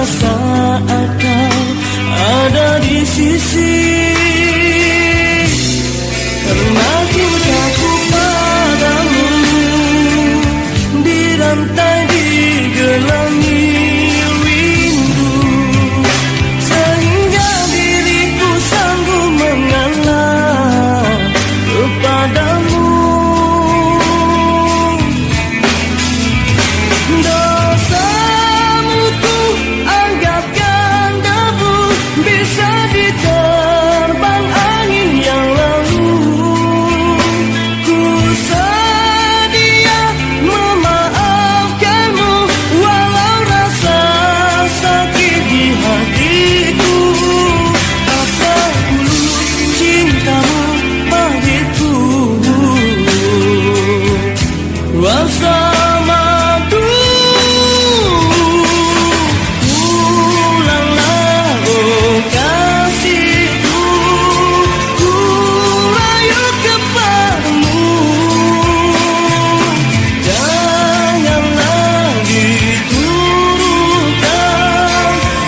saat kau ada di sisi. Karena cintaku padamu dirantai digelangi rindu, sehingga diriku sanggup mengalah kepadamu. Dosamu ku anggapkan debu, bisa diterbang angin yang lalu. Ku sedia memaafkanmu walau rasa sakit di hatiku. Asal tulus cintamu bagiku, rasa madu. Pulanglah oh kasihku, ku rayu kepadamu. Janganlah diturunkan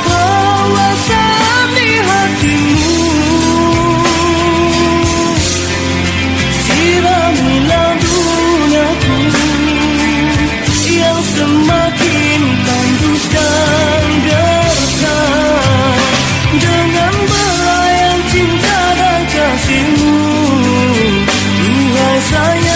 perasaan di hatimu. Siramilah duniaku yang semakin tandus dan gersang, dengan belayan cinta dan kasihmu, duhai sayang.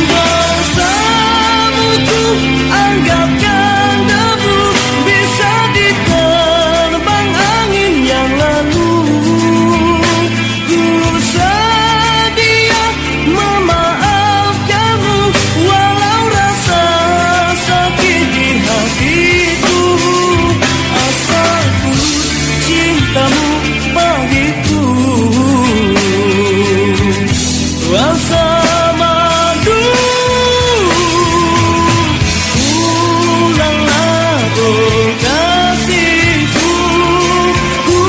Dosamu ku anggapkan debu, bisa diterbang angin yang lalu. Ku sedia memaafkanmu walau rasa sakit di hatiku. Asal tulus cintamu bagiku, rasa madu. Pulanglah oh kasihku, ku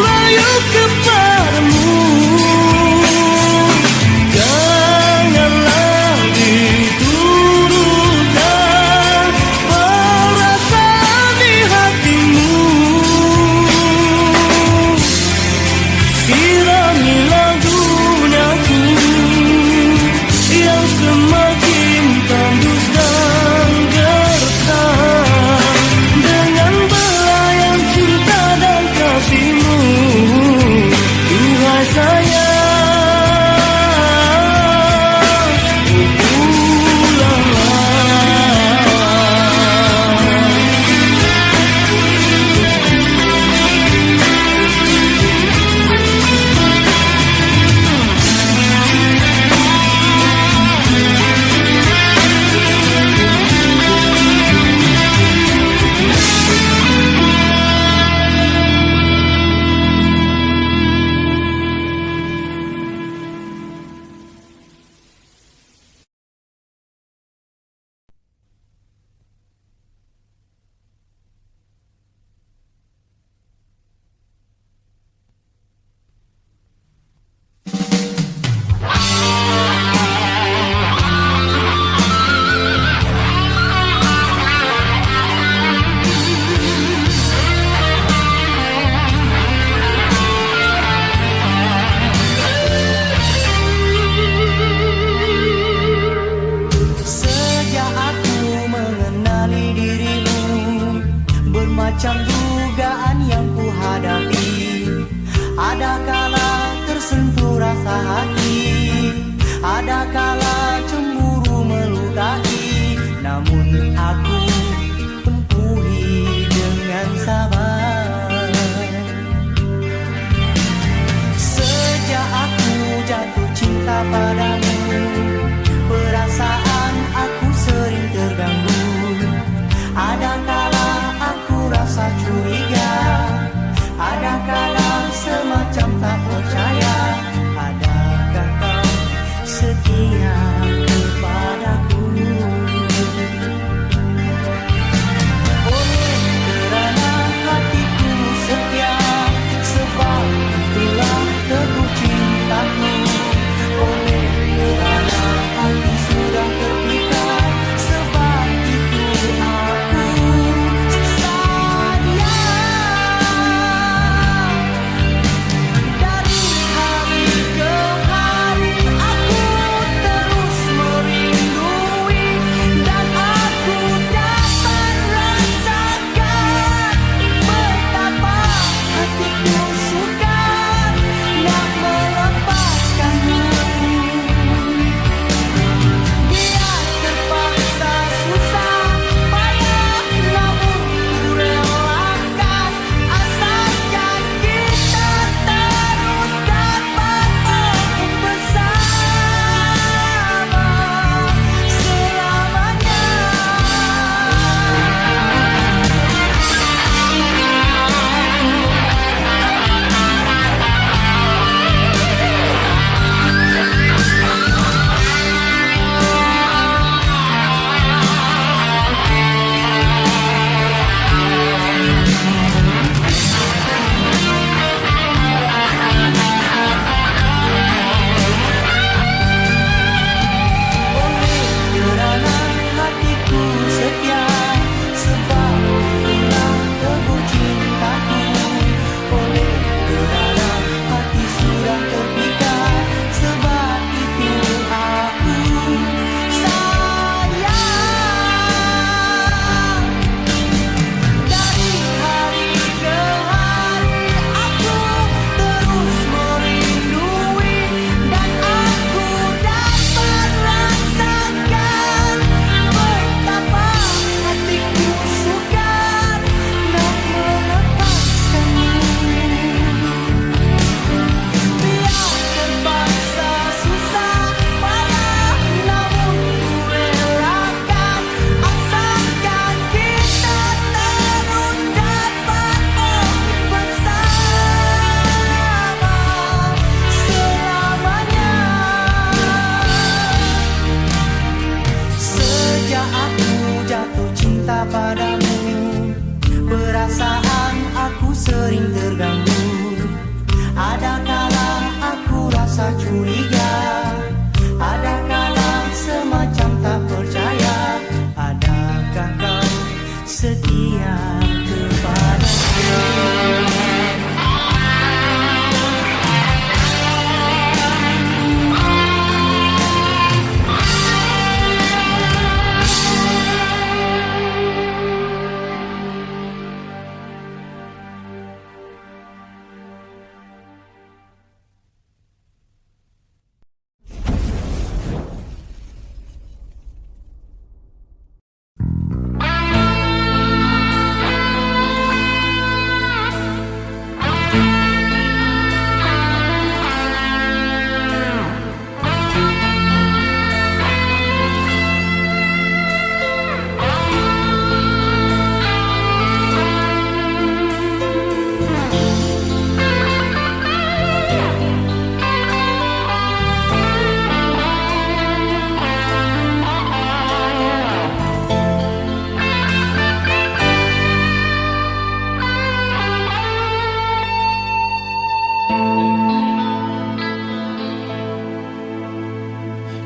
rayu kepadamu. Janganlah diturunkan perasaan di hatimu. Siramilah duniaku yang semakin tandus dan gersang, dengan belayan cinta dan kasihmu, duhai sayang. Sejak aku mengenali dirimu, bermacam dugaan yang ku hadapi. Ada kala tersentuh rasa hati, ada kala cemburu melukai. Namun aku tempuhi dengan sabar. Sejak aku jatuh cinta padamu, perasaan aku sering terganggu. Ada kala aku rasa curiga, ada kala semacam tak percaya.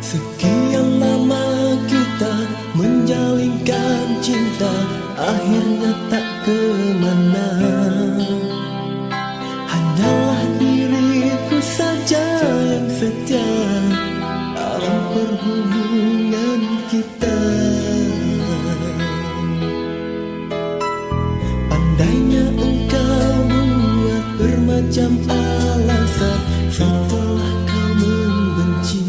Sekian lama kita menjalinkan cinta, akhirnya tak kemana. Hanyalah diriku saja yang setia dalam perhubungan kita. Pandainya engkau buat bermacam alasan setelah kau membenci.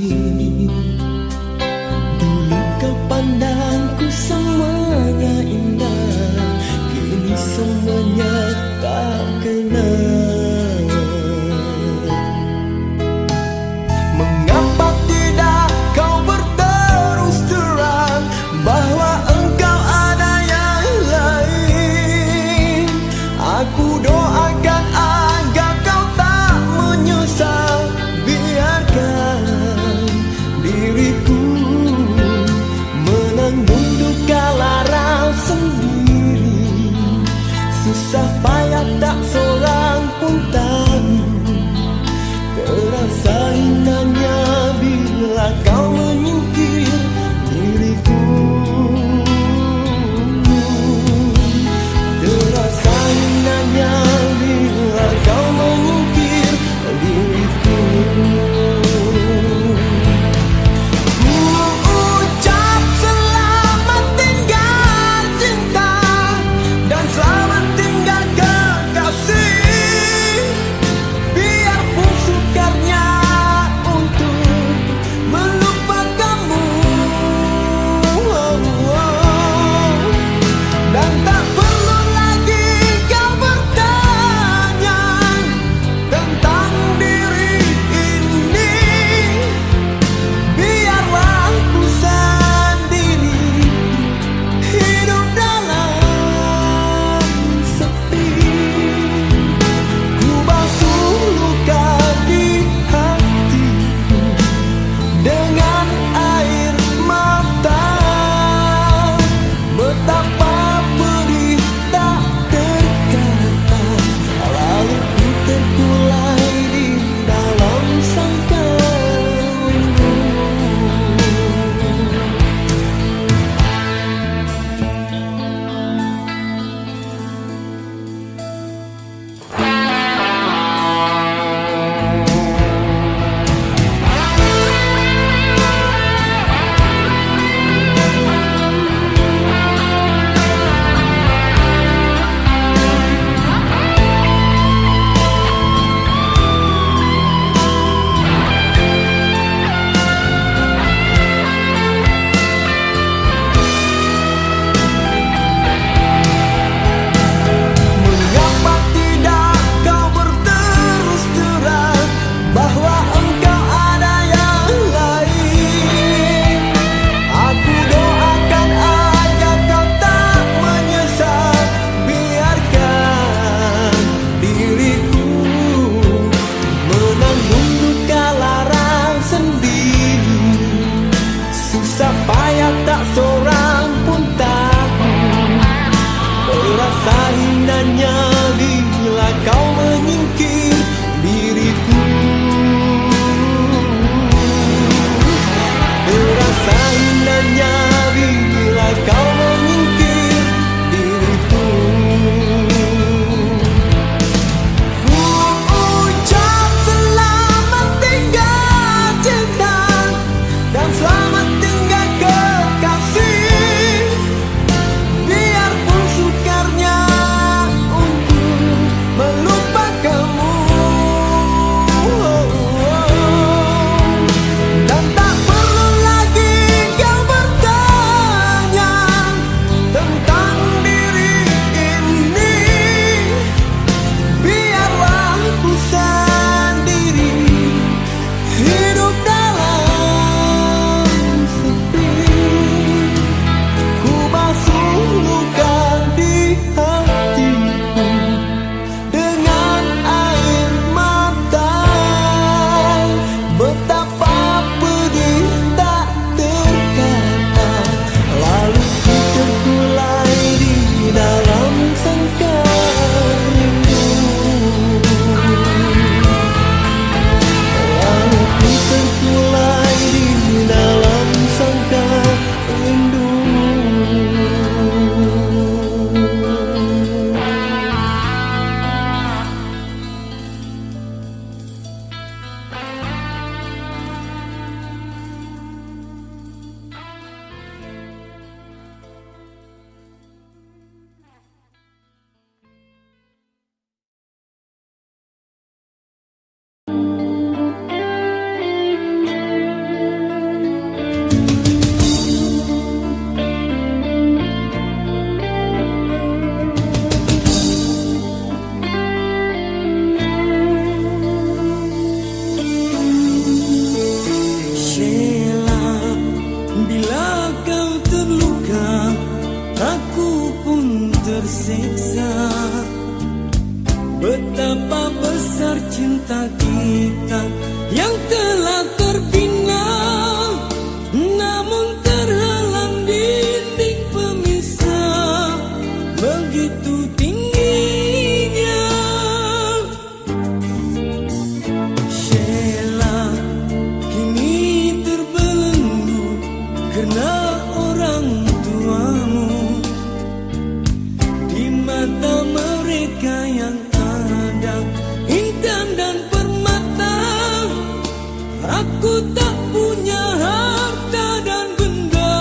Aku tak punya harta dan benda,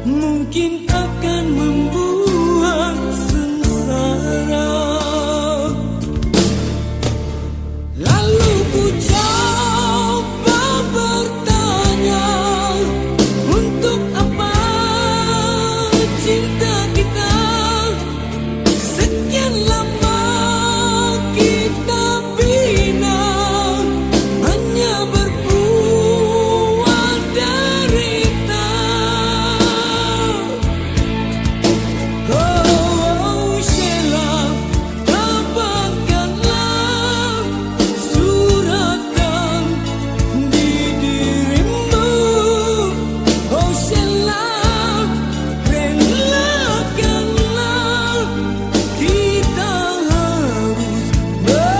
mungkin akan membuat sengsara. Lalu ku coba bertanya, untuk apa cinta kita? Sekian lama kita bina, hanya berbuat derita. Oh Sheila, dapatkanlah suratan di dirimu. Oh Sheila, relakanlah kita harus berpisah.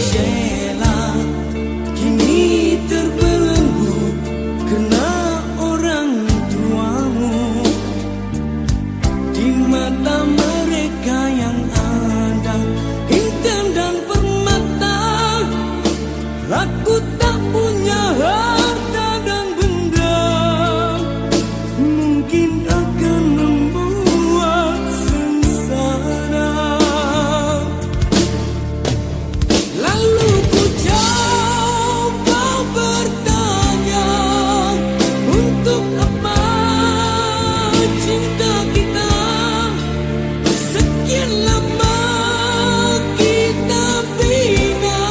Sheila, kini terbelenggu kena orang tuamu. Di mata mereka yang ada intan dan permata, aku tak punya harta dan benda, mungkin akan membuat sengsara. Lalu ku coba bertanya, untuk apa cinta kita? Sekian lama kita bina,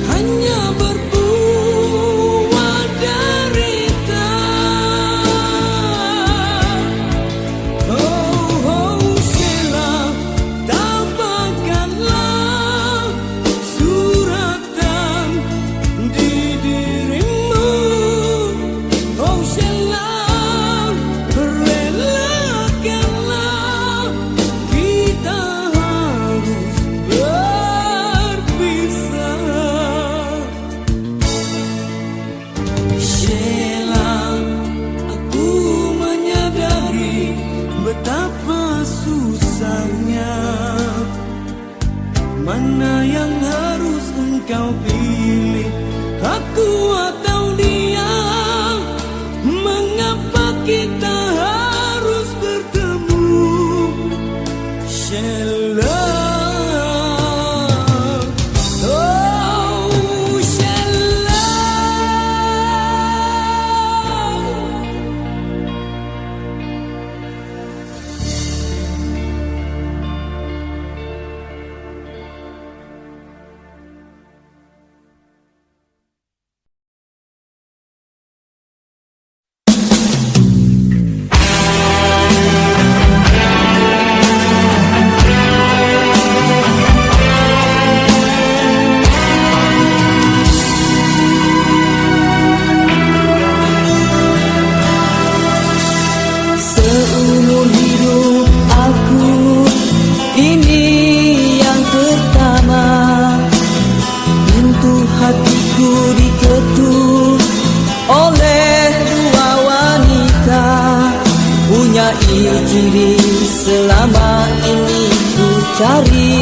hanya berbuat derita. Oh Sheila, dapatkanlah suratan di dirimu. Oh Sheila, relakanlah kita harus berpisah. Sheila, aku menyadari betapa susahnya. Mana yang harus engkau pilih, aku atau dia? Mengapa kita harus bertemu? Sheila, oh Sheila. Seumur hidup aku, ini yang pertama. Pintu hatiku diketuk oleh dua wanita, punya ciri selama ini ku cari.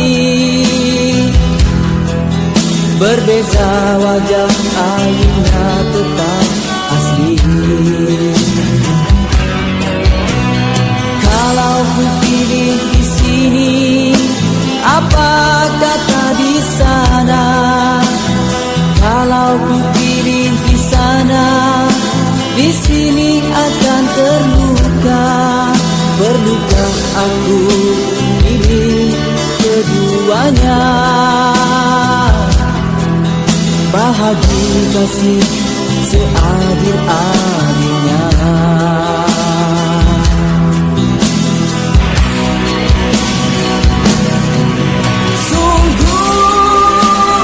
Berbeza wajah, airnya tetap asli. Kalau ku pilih di sini, apa kata di sana? Kalau ku pilih di sana, di sini akan terluka. Perlukah aku pilih keduanya? Bahagi kasih seadil-adilnya. Sungguh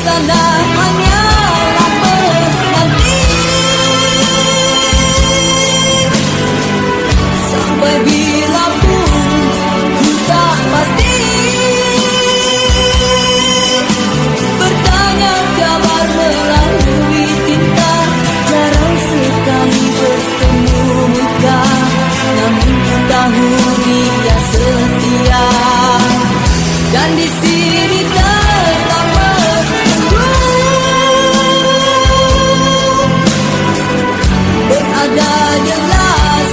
sana hanyalah menanti sampai bila pun ku tak pasti bertanya kabar melalui tinta, jarang sekali bertemu muka, namun ku tahu dia setia. Dan di sini tetap menunggu, berada jelas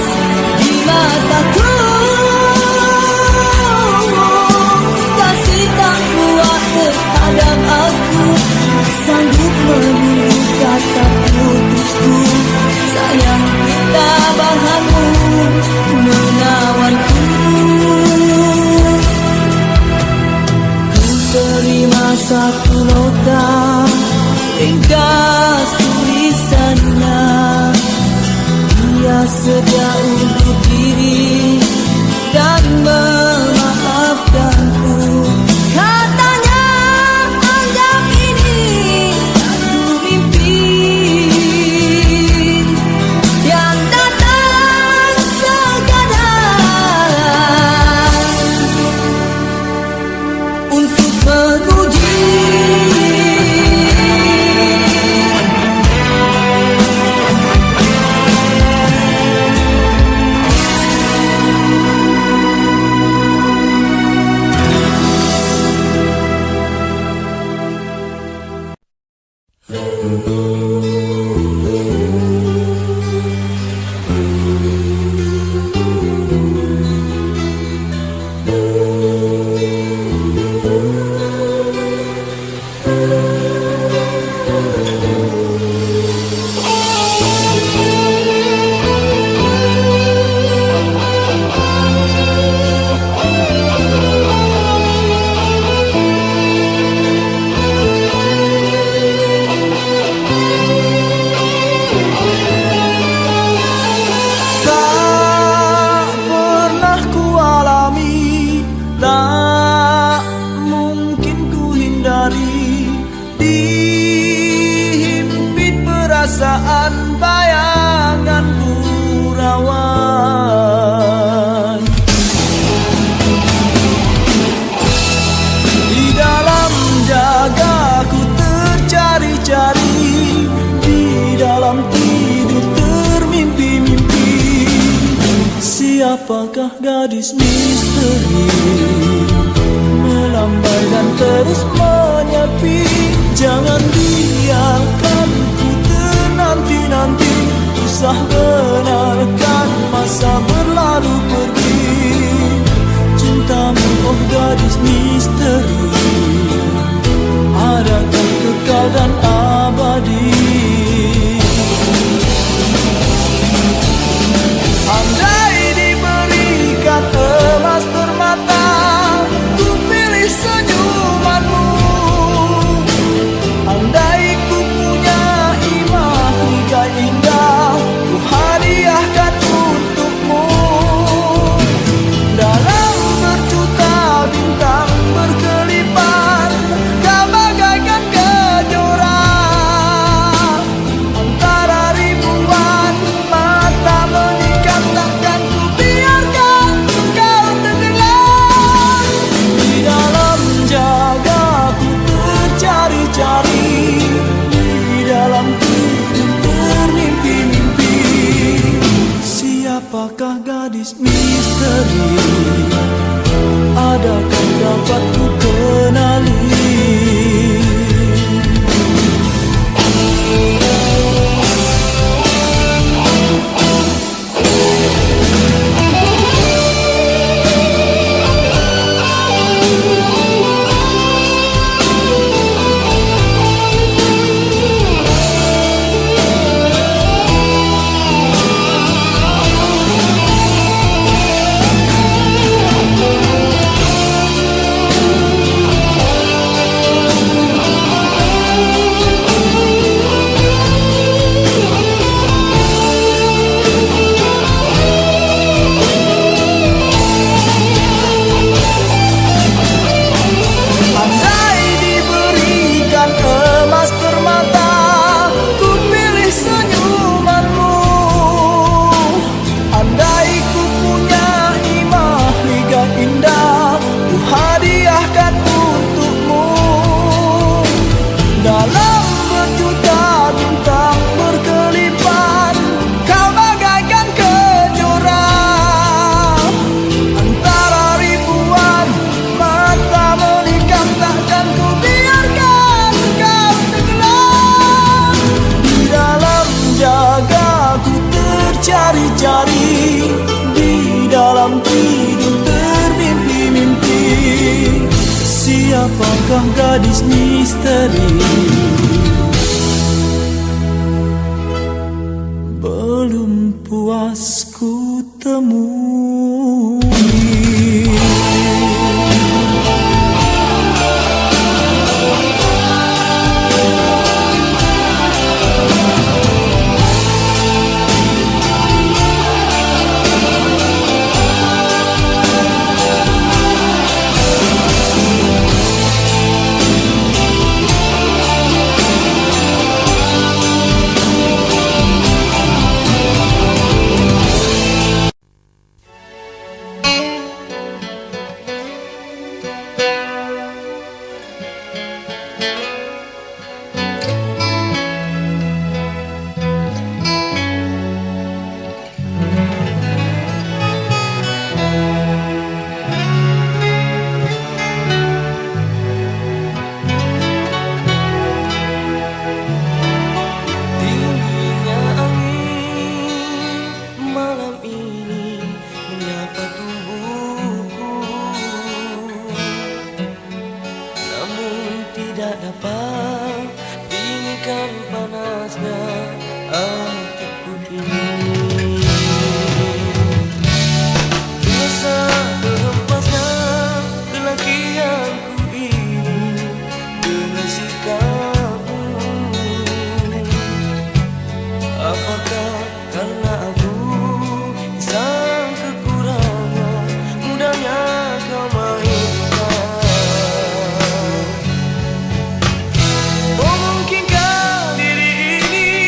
di mataku. Kasih tak kuat terhadap aku, sanggup menunggu kata putusku. Sayang ketabahanmu menawanku. Terima satu nota ringkas tulisannya, dia sedia untuk diri dan memaafkanku. Katanya anggap ini satu mimpi yang datang sekadar untuk menguji dihimpit perasaan bayangan gurauan. Di dalam jagaku tercari-cari, di dalam tidur termimpi-mimpi. Siapakah gadis misteri, melambai dan terus menyepi? Jangan biarkan ku ternanti-nanti, usah benarkan masa berlalu pergi. Cintamu oh gadis misteri, adakah kekal dan abadi? Andai diberikan emas permata, ku pilih senyumanmu. Andai ku punya imah hingga indah, ku Siapakah gadis misteri? Belum puas ku temui. Dinginnya angin malam ini menyapa tubuhku, namun tidak dapat dinginkan panasnya hatiku ini. Rasa berhempasnya kelangkianku ini dengan sikapmu. Apakah karena aku sang kekurangan mudahnya kau mainkan? Oh mungkinkah diri ini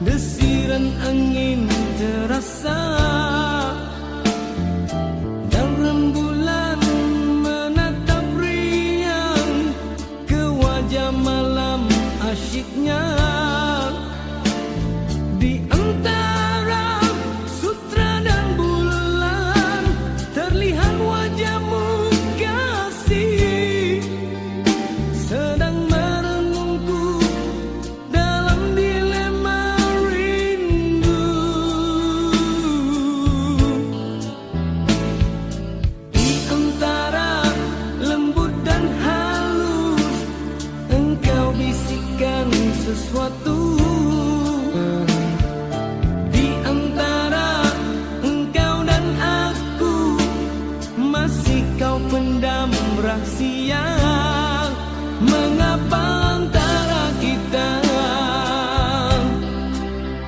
Desiran angin terasa dan rembulan menatap riang ke wajah malam asyiknya. Di antara sutra dan bulan terlihat wajahmu kasih, sedang merenungku dalam dilema rindu. Di antara lembut dan halus engkau bisikkan sesuatu. Di antara engkau dan aku masih kau pendam rahasia. Mengapa antara kita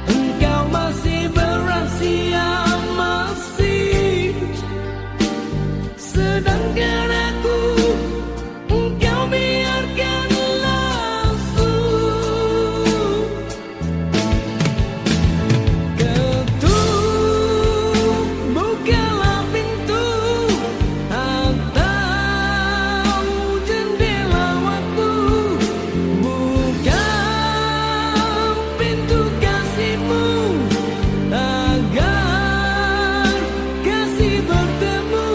engkau masih berasia, masih, sedangkan aku engkau biarkan langsung. Ketuk, bukalah pintu atau jendela waktu. Buka pintu kasihmu agar kasih bertemu.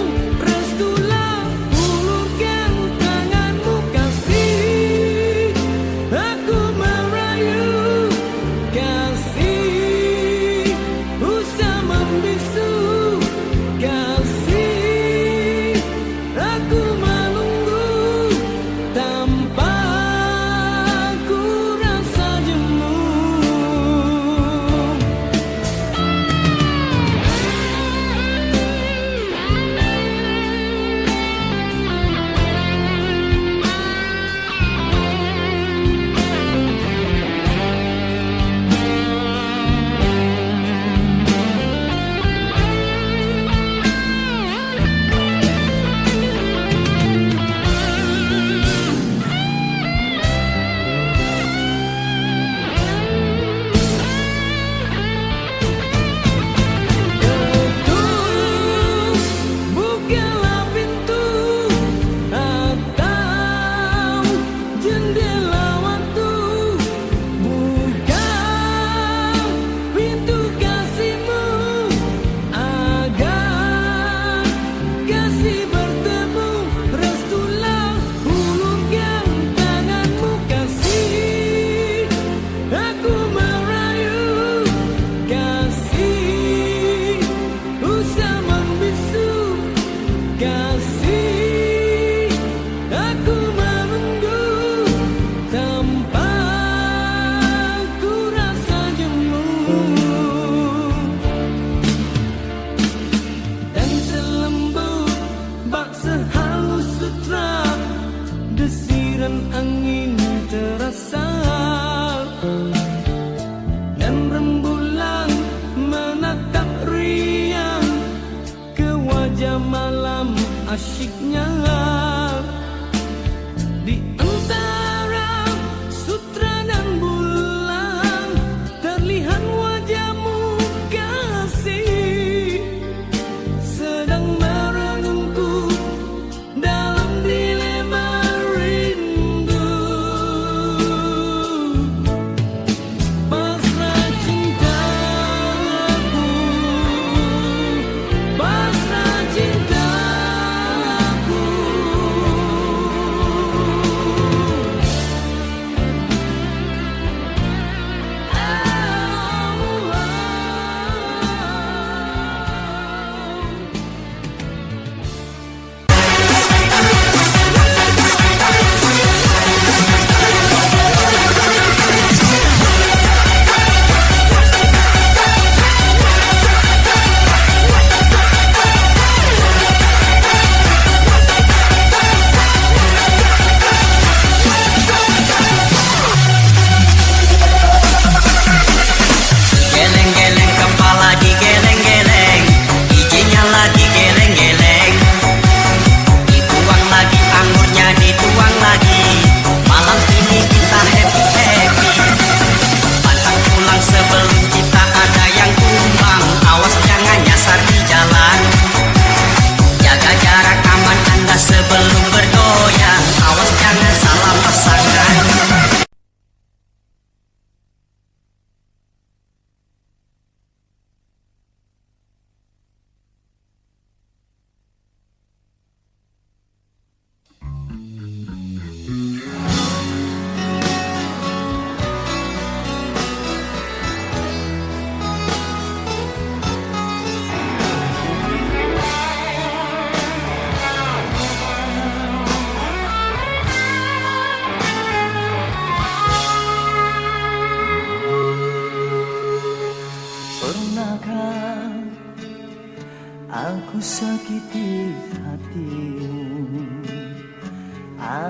Restulah, ulurkan tanganmu kasih, aku merayu kasih, usah membisu kasih, aku menunggu tanpa ku rasa jemu. Ketuk, bukalah pintu atau jendela waktu. Buka pintu kasihmu agar kasih bertemu. Restulah, ulurkan tanganmu kasih, aku merayu kasih, usah membisu kasih, aku menunggu tanpa ku rasa jemu. Dan selembut bak sehalus sutra, desiran angin terasa dan rembulan menatap riang ke wajah malam asyiknya. Di antara sutra dan bulan terlihat wajahmu kasih, sedang merenungku dalam dilema rindu. Pasrah cintaku, pasrah cintaku.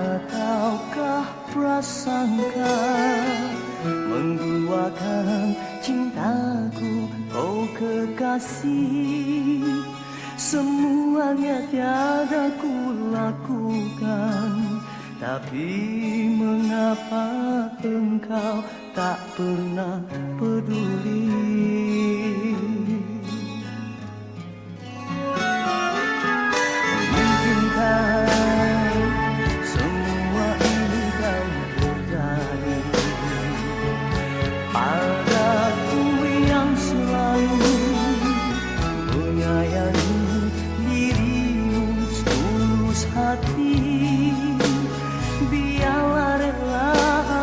Ataukah prasangka mengguakan cintaku, oh kekasih? Semuanya tiada ku lakukan, tapi mengapa engkau tak pernah peduli? Mungkinkah semua ini kan terjadi padaku yang selalu menyayangi dirimu setulus hati? Biarlah rela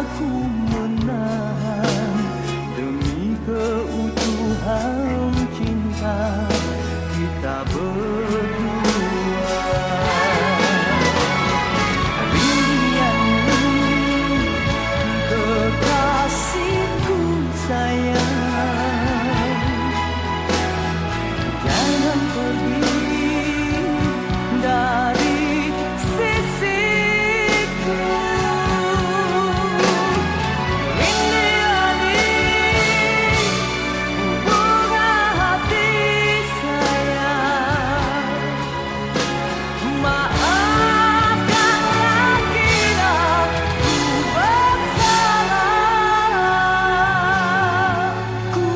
aku menahan demi keutuhan cinta kita berdua. Rindu kekasihku sayang, jangan pergi dari sisiku. Rindu bunga hati sayang, maafkanlah bila ku bersalah. Ku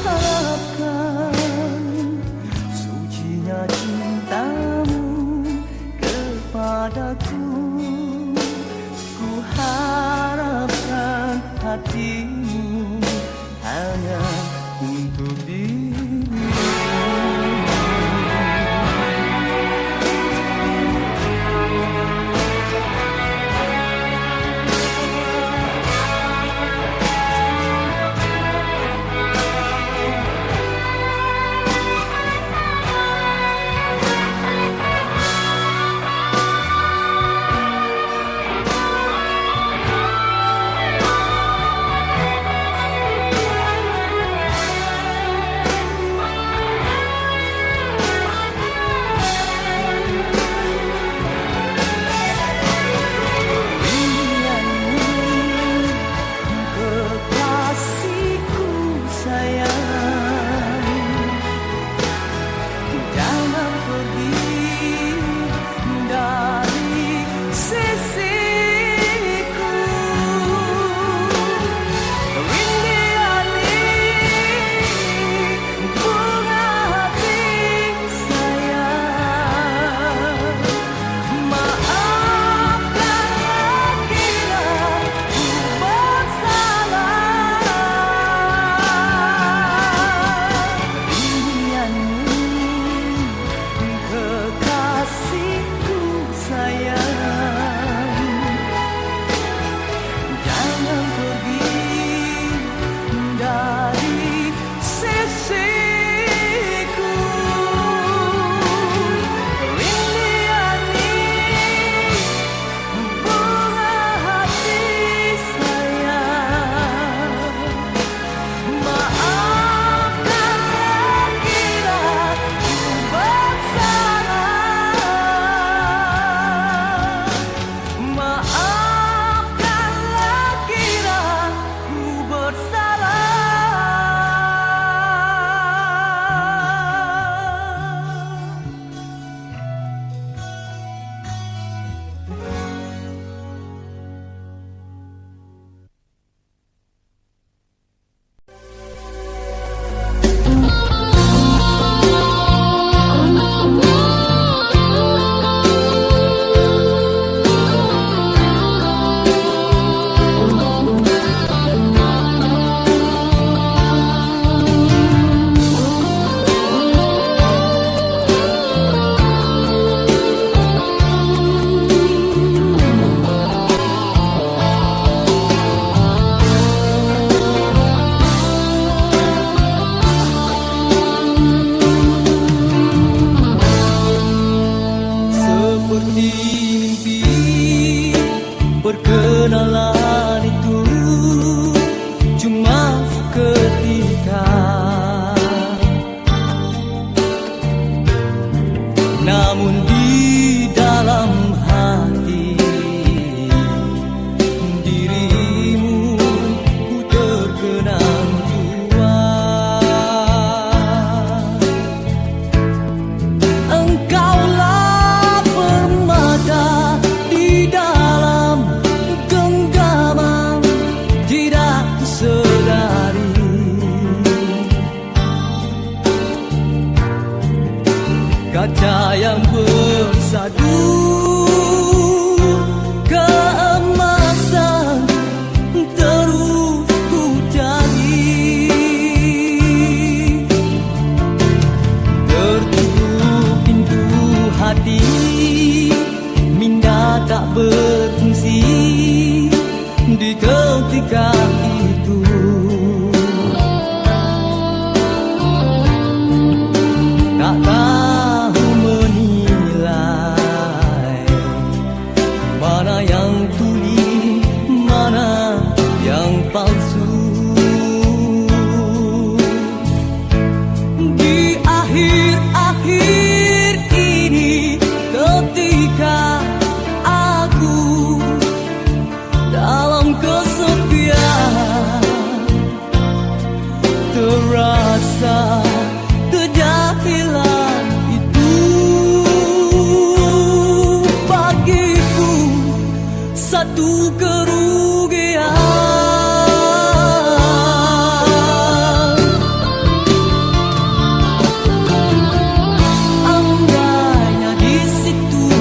harapkan sucinya cintamu kepadaku. Ku harapkan hatimu hanya untuk dirimu. Kekasihku sayang, jangan pergi dari sisiku. Rindu bunga hati sayang, maafkanlah bila ku bersalah. Kekasihku sayang, jangan pergi dari sisiku. Rindu bunga hati sayang, maafkanlah bila ku bersalah. Maafkanlah bila ku bersalah. Seperti mimpi perkenalan itu cuma seketika, namun di dalam hati satu kerugian. Andainya di situ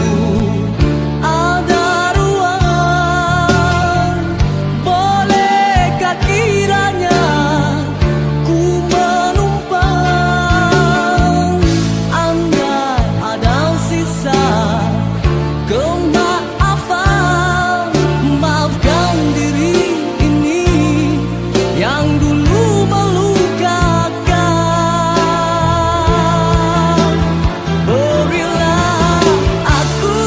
ada ruang, bolehkah kiranya ku menumpang? Andai ada sisa kemaafan, maafkan diri ini yang dulu melukakan. Berilah aku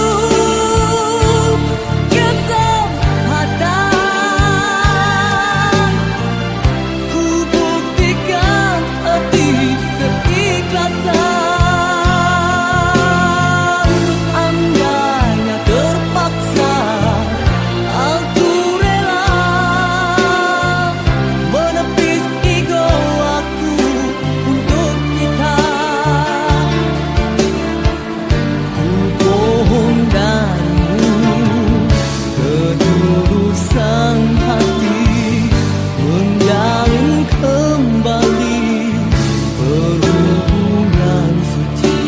kesempatan, ku buktikan arti keikhlasan. Andainya terpaksa aku rela menepis ego aku untuk kita. Ku mohon darimu ketulusan hati, menjalin kembali perhubungan suci.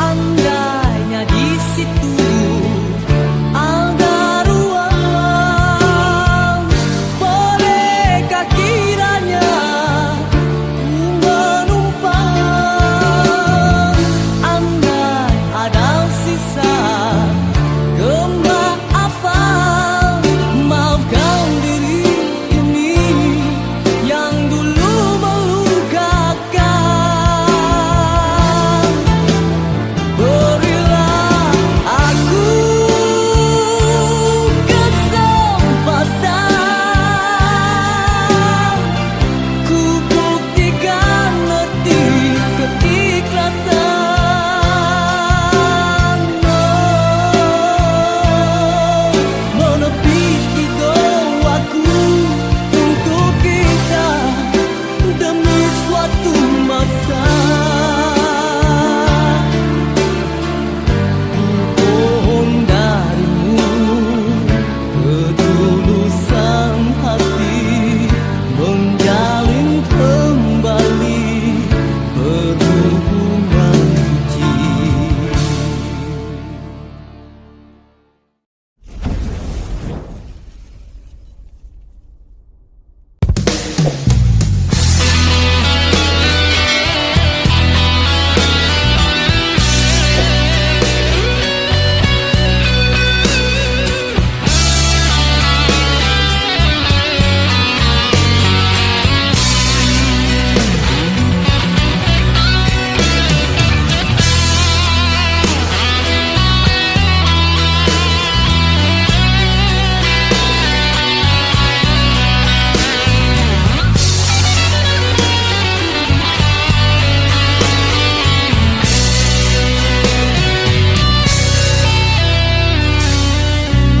Andainya di situ ada ruang, bolehkah kiranya ku menumpang? Andai ada sisa kemaafan, maafkan diri ini yang dulu melukakan. Berilah aku kesempatan, ku buktikan arti keikhlasan. Menepis ego aku untuk kita demi suatu masa. Mohon darimu ketulusan hati, menjalin kembali perhubungan suci.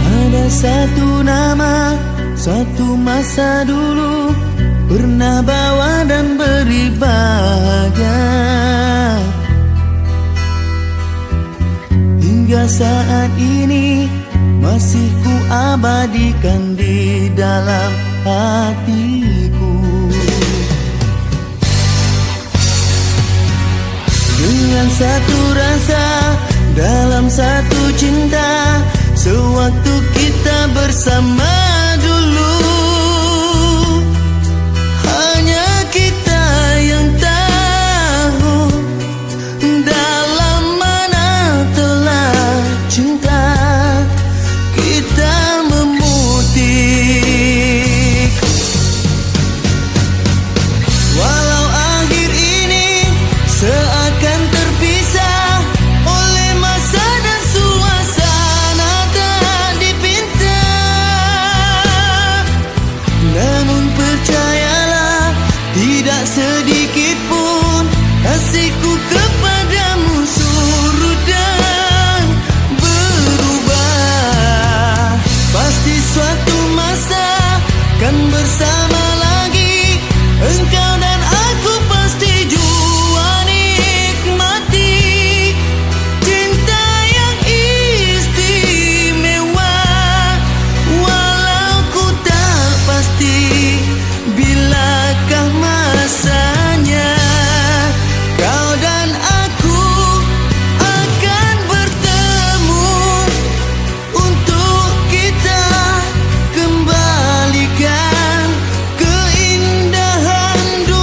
Ada satu nama, suatu masa dulu pernah bawa dan beri bahagia, hingga saat ini masih ku abadikan di dalam hatiku. Dengan satu rasa dalam satu cinta, sewaktu kita bersama dulu, hanya kita yang tahu dalam mana telah cinta kita memutik. bersama lagi. Engkau dan aku pasti jua nikmati cinta yang istimewa. Walau ku tak pasti bilakah masanya kau dan aku akan bertemu untuk kita kembalikan keindahan dulu.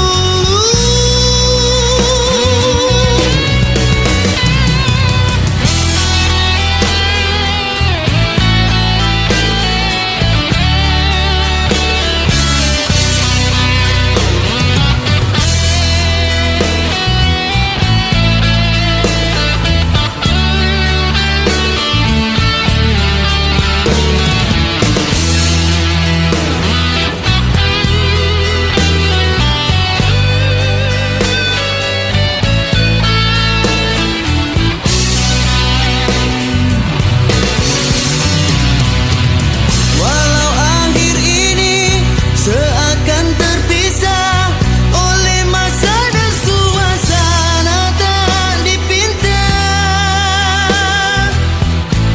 Walau akhir ini seakan terpisah oleh masa dan suasana tak dipinta,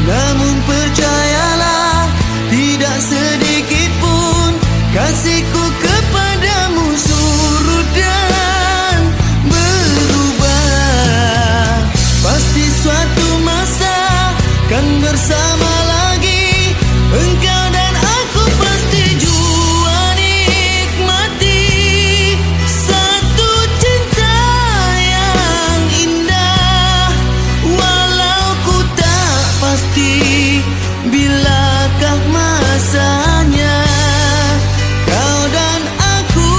namun percayalah tidak sedikit pun kasihku kepadamu surut dan berubah. Pasti suatu masa kan bersama lagi. Engkau dan aku pasti jua nikmati satu cinta yang indah. Walau ku tak pasti bilakah masanya kau dan aku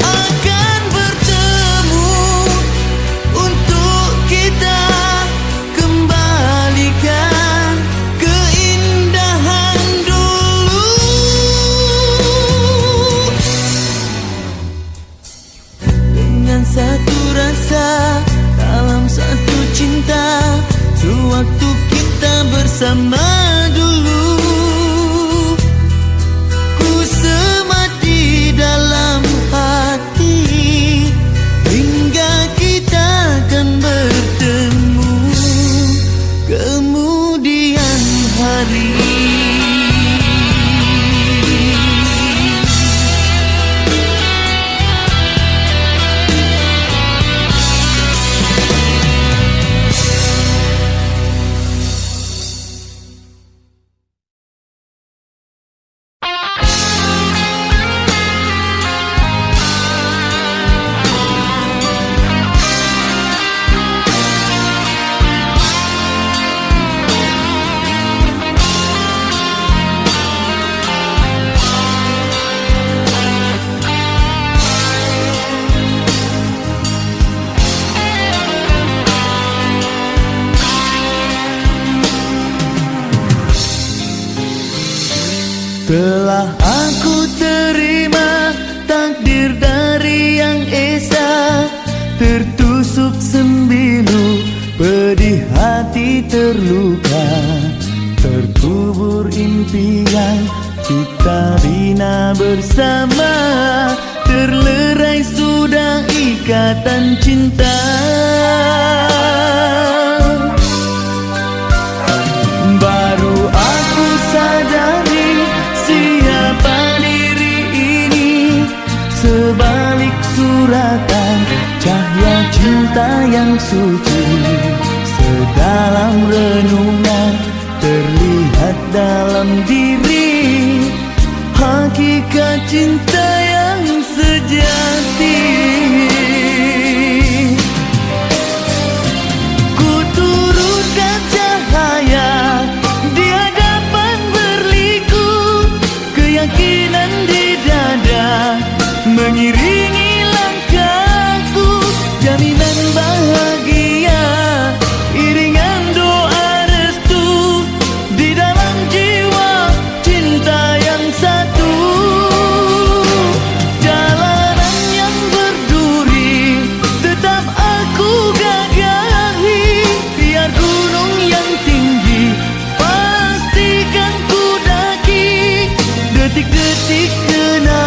akan bertemu untuk kita kembalikan keindahan dulu. Dengan satu rasa dalam satu cinta, sewaktu kita bersama dulu, ku semati dalam hati hingga kita akan bertemu kemudian hari. Telah aku terima takdir dari Yang Esa, tertusuk sembilu, pedih hati terluka, terkubur impian kita bina bersama, terlerai sudah ikatan cinta. Baru aku sadari siapa diri ini, sebalik suratan cahaya cinta yang suci, sedalam renungan terlihat dalam diri, hakikat cinta yang sejati. Ku turutkan cahaya di hadapan berliku, keyakinan di dada mengiringi langkahku, jaminan bahagia, iringan doa restu di dalam jiwa cinta yang satu. Jalanan yang berduri tetap aku gagahi, biar gunung yang tinggi pastikan ku daki, detik-detik kenal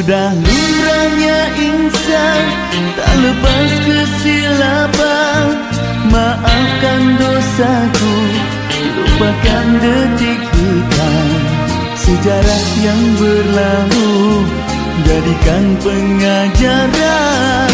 Sudah lumrahnya insan tak lepas kesilapan. Maafkan dosaku, lupakan detik hitam. Sejarah yang berlalu jadikan pengajaran.